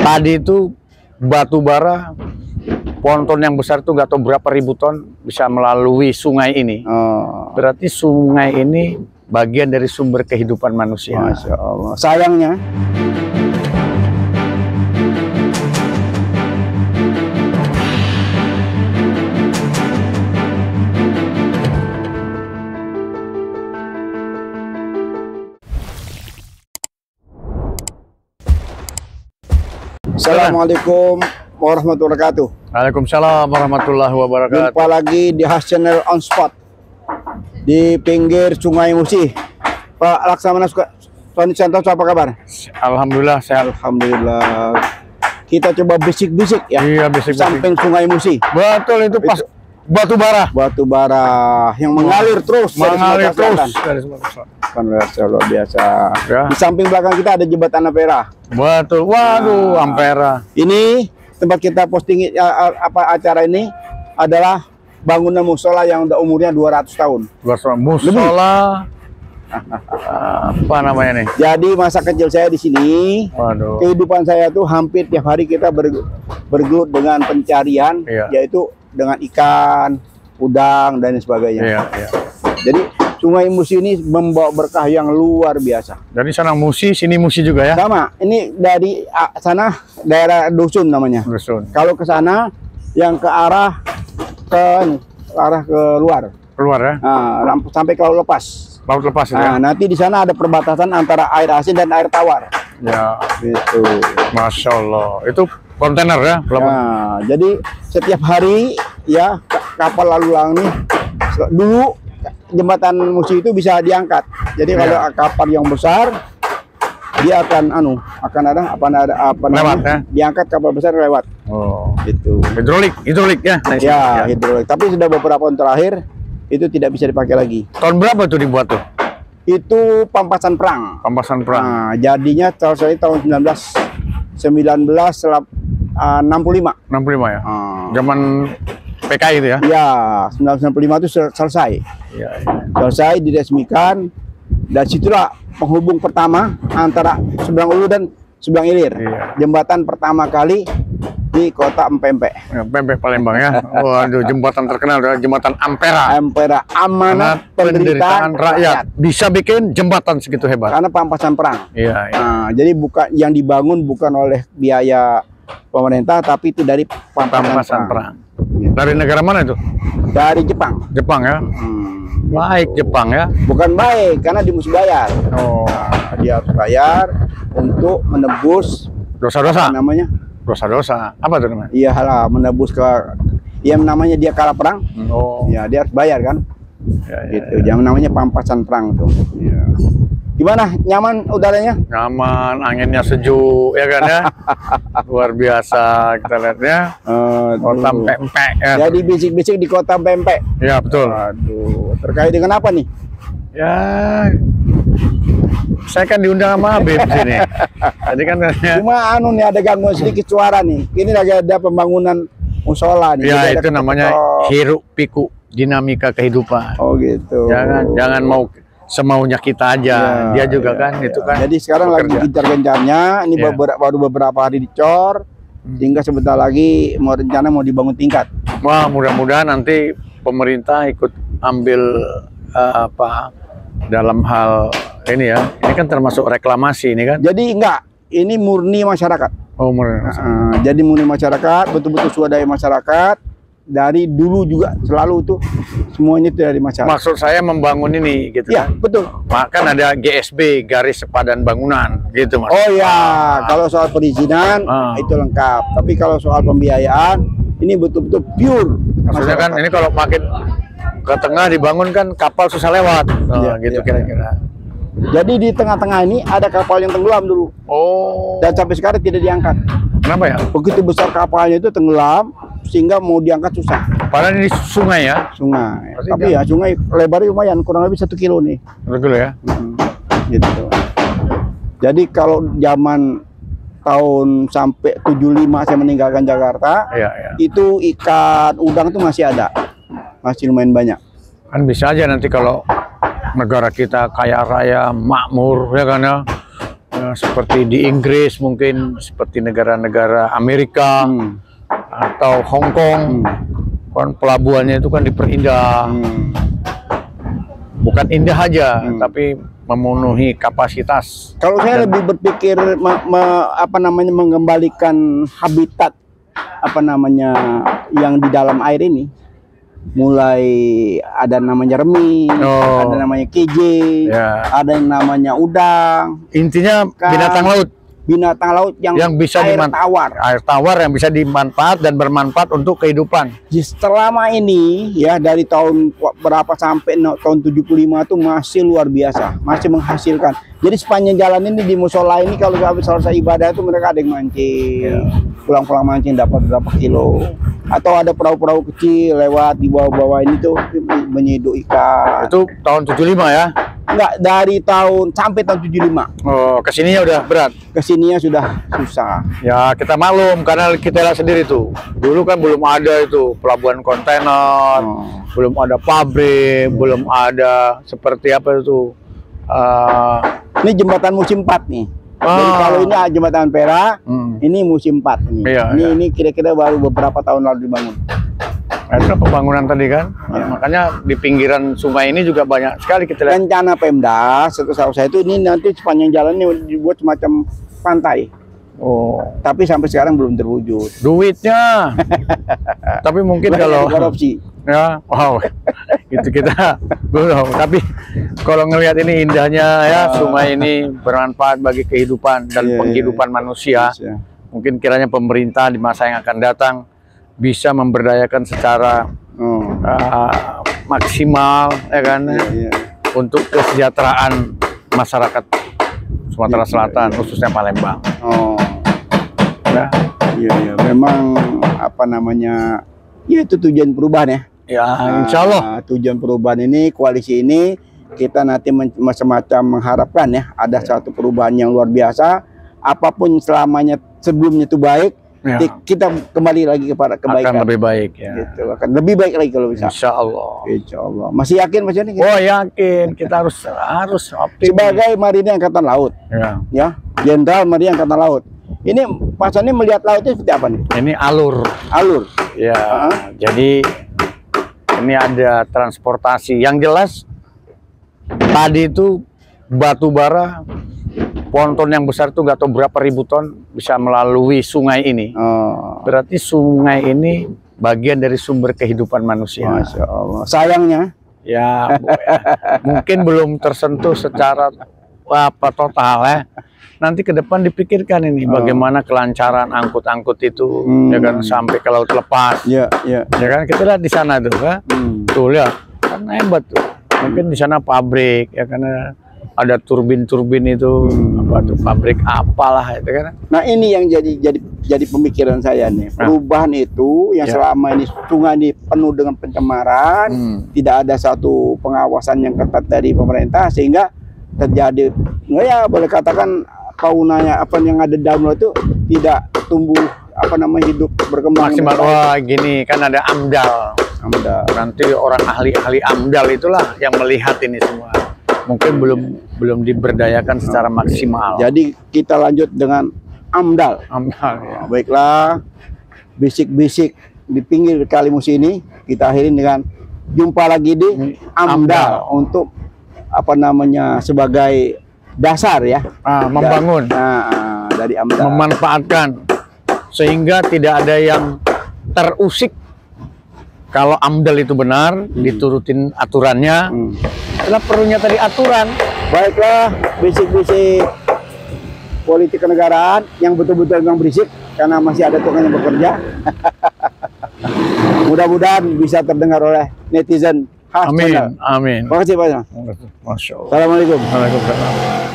Tadi itu batu bara ponton yang besar itu nggak tahu berapa ribu ton bisa melalui sungai ini. Berarti sungai ini bagian dari sumber kehidupan manusia. Masya Allah. Sayangnya Assalamualaikum warahmatullahi wabarakatuh. Waalaikumsalam warahmatullahi wabarakatuh. Jumpa lagi di Khas Channel On Spot di pinggir Sungai Musi. Pak Laksamana Sony Santoso, apa kabar? Alhamdulillah sehat. Alhamdulillah. Kita coba bisik-bisik ya. Iya, bisik-bisik. Samping Sungai Musi. Betul, itu pas batu bara. Batu bara yang mengalir terus. Mengalir terus dari luar biasa. Ya. Di samping belakang kita ada jembatan Ampera. Betul. Waduh, Ampera. Ini tempat kita posting acara ini adalah bangunan musola yang udah umurnya 200 tahun. Musola. Apa namanya nih? Jadi masa kecil saya di sini, waduh, kehidupan saya tuh hampir tiap hari kita bergelut dengan pencarian, iya, yaitu dengan ikan, udang dan sebagainya. Iya, iya. Jadi Sungai Musi ini membawa berkah yang luar biasa. Dari sana Musi, sini Musi juga ya? Sama, ini dari sana daerah dusun namanya. Dusun. Kalau ke sana yang ke arah ke luar. Keluar ya? Nah, sampai ke laut lepas. Laut lepas itu ya? Nanti di sana ada perbatasan antara air asin dan air tawar. Ya. Gitu. Masya Allah. Itu kontainer ya? Nah, jadi setiap hari ya kapal lalu lalang ini dulu jembatan Musi itu bisa diangkat. Jadi kalau kapal yang besar dia akan lewat ya? Diangkat kapal besar lewat. Oh, gitu. Hidrolik ya? Ya, hidrolik. Tapi sudah beberapa tahun terakhir itu tidak bisa dipakai lagi. Tahun berapa tuh dibuat tuh? Itu pampasan perang. Pampasan perang. Nah, jadinya tahun 1965. 65 ya? Zaman PKI itu ya? Ya, 1965 itu selesai. Ya, ya. Selesai, diresmikan. Dan situlah penghubung pertama antara Seberang Ulu dan Seberang Ilir. Iya. Jembatan pertama kali di kota Empempe. Empempe Palembang ya. Waduh, jembatan terkenal adalah jembatan Ampera. Ampera, amanat penderitaan rakyat. Bisa bikin jembatan segitu hebat. Karena pampasan perang. Iya, iya. Nah, jadi bukan yang dibangun bukan oleh biaya pemerintah, tapi itu dari pampasan perang. Dari negara mana itu? Dari Jepang. Jepang ya. Baik Jepang ya. Bukan baik karena dia mesti bayar. Oh, nah, dia harus bayar untuk menebus dosa-dosa. Namanya? Dosa-dosa. Apa itu namanya? Iya lah, menebus yang namanya dia kalah perang. Oh. Ya, dia harus bayar kan. Ya, ya, gitu. Ya. Yang namanya pampasan perang tuh. Ya. Gimana? Nyaman udaranya? Nyaman, anginnya sejuk, ya kan ya? Luar biasa kita lihatnya. Kota Empempe. Ya. Jadi bisik-bisik di kota Empempe. Ya, betul. Aduh, terkait dengan apa nih? Ya, saya kan diundang sama Habib sini. Jadi kan cuma nih ada gangguan sedikit suara nih. Ini lagi ada pembangunan musola nih. Ya, itu namanya hiruk pikuk dinamika kehidupan. Oh gitu. Jangan mau semaunya kita aja. Dia juga kan itu kan. Jadi sekarang lagi gencar-gencarnya. Ini baru beberapa hari dicor. Sehingga sebentar lagi rencana mau dibangun tingkat. Wah, mudah-mudahan nanti pemerintah ikut ambil dalam hal ini ya. Ini kan termasuk reklamasi ini kan. Jadi enggak, ini murni masyarakat. Oh, murni. Jadi murni masyarakat, betul-betul swadaya masyarakat. Dari dulu juga selalu tuh semuanya itu dari masyarakat. Maksud saya membangun ini gitu ya, kan? Betul. Kan ada GSB, garis sepadan bangunan gitu Mas. Oh ya, kalau soal perizinan itu lengkap. Tapi kalau soal pembiayaan ini betul-betul pure. Maksudnya kan ini kalau makin ke tengah dibangun kan kapal susah lewat. Gitu kira-kira. Jadi di tengah-tengah ini ada kapal yang tenggelam dulu. Oh. Dan sampai sekarang tidak diangkat. Kenapa ya? Begitu besar kapalnya itu tenggelam sehingga mau diangkat susah. Padahal ini sungai ya? Sungai. Tapi ya sungai lebarnya lumayan, kurang lebih 1 kilo nih. 1 kilo ya? Gitu. Jadi kalau zaman tahun sampai 75 saya meninggalkan Jakarta, itu ikan udang itu masih ada. Masih lumayan banyak. Kan bisa aja nanti kalau negara kita kaya raya, makmur, ya kan ya, seperti di Inggris, mungkin seperti negara-negara Amerika atau Hong Kong, kan pelabuhannya itu kan diperindah. Bukan indah aja, tapi memenuhi kapasitas. Kalau saya lebih berpikir mengembalikan habitat yang di dalam air ini, mulai ada namanya remi, ada namanya keje, ada yang namanya udang. Intinya binatang laut yang bisa air tawar yang bisa dimanfaat dan bermanfaat untuk kehidupan. Selama ini ya, dari tahun berapa sampai tahun 75 itu masih luar biasa, masih menghasilkan. Jadi sepanjang jalan ini di musola ini, kalau habis selesai ibadah itu mereka ada yang mancing, pulang-pulang mancing dapat berapa kilo, atau ada perahu-perahu kecil lewat di bawah-bawah ini tuh menyiduk ikan. Itu tahun 75 ya? Enggak, dari tahun sampai tahun 75. Oh, kesininya udah berat? Kesininya sudah susah. Ya, kita maklum karena kita lihat sendiri tuh. Dulu kan belum ada itu pelabuhan kontainer, belum ada pabrik, belum ada seperti apa itu. Ini jembatan musim 4 nih. Jadi kalau ini jembatan Ampera, ini musim 4 nih. Ini kira-kira baru beberapa tahun lalu dibangun. Itu pembangunan tadi kan, makanya di pinggiran sungai ini juga banyak sekali kita lihat. Rencana Pemda setahu saya itu ini nanti sepanjang jalannya dibuat semacam pantai. Tapi sampai sekarang belum terwujud. Duitnya, tapi mungkin kalau korupsi. Ya, itu kita belum. Tapi kalau ngelihat ini indahnya ya, sungai ini bermanfaat bagi kehidupan dan penghidupan manusia. Mungkin kiranya pemerintah di masa yang akan datang bisa memberdayakan secara maksimal, ya kan, untuk kesejahteraan masyarakat Sumatera Selatan, khususnya Palembang. Memang itu tujuan perubahan ya. Ya, insya Allah. Tujuan perubahan ini, koalisi ini, kita nanti semacam mengharapkan ya, ada satu perubahan yang luar biasa. Apapun selamanya sebelumnya itu baik, kita kembali lagi kepada kebaikan. Akan lebih baik ya. Gitu, akan lebih baik lagi kalau bisa. Insya Allah. Insya Allah. Masih yakin Mas Joni? Oh yakin. Kita harus optimis. Sebagai Marinir Angkatan Laut, ya, Jenderal Marinir Angkatan Laut. Ini Pak Soni melihat lautnya seperti apa nih? Ini alur. Ya. Jadi ini ada transportasi. Yang jelas tadi itu batu bara, ponton yang besar itu nggak tahu berapa ribu ton bisa melalui sungai ini. Berarti sungai ini bagian dari sumber kehidupan manusia. Masya Allah. Sayangnya ya, mungkin belum tersentuh secara total ya. Nanti ke depan dipikirkan ini bagaimana kelancaran angkut-angkut itu, ya kan, sampai ke laut lepas. Ya kan, kita lihat di sana tuh kan. Tuh lihat, kan hebat tuh. Mungkin di sana pabrik, ya kan, ada turbin-turbin itu, apa tuh, pabrik apalah itu kan. Nah, ini yang jadi pemikiran saya nih. Perubahan itu yang selama ini sungai ini penuh dengan pencemaran, tidak ada satu pengawasan yang ketat dari pemerintah, sehingga terjadi, ya boleh katakan faunanya yang ada dalam laut itu tidak tumbuh hidup berkembang maksimal. Wah, gini kan ada AMDAL. Nanti orang ahli AMDAL itulah yang melihat ini semua. Mungkin belum diberdayakan secara maksimal. Jadi kita lanjut dengan AMDAL. Ya. Baiklah, bisik-bisik di pinggir Kalimus ini kita akhirin dengan jumpa lagi di AMDAL untuk sebagai dasar ya, membangun, dari AMDAL, memanfaatkan sehingga tidak ada yang terusik. Kalau AMDAL itu benar, diturutin aturannya, itulah perlunya tadi aturan. Baiklah, bisik-bisik politik kenegaraan yang betul-betul memang berisik karena masih ada tukang yang bekerja. Mudah-mudahan bisa terdengar oleh netizen. Amin. Terima kasih Pak. Masya Allah. Assalamualaikum. Waalaikumsalam.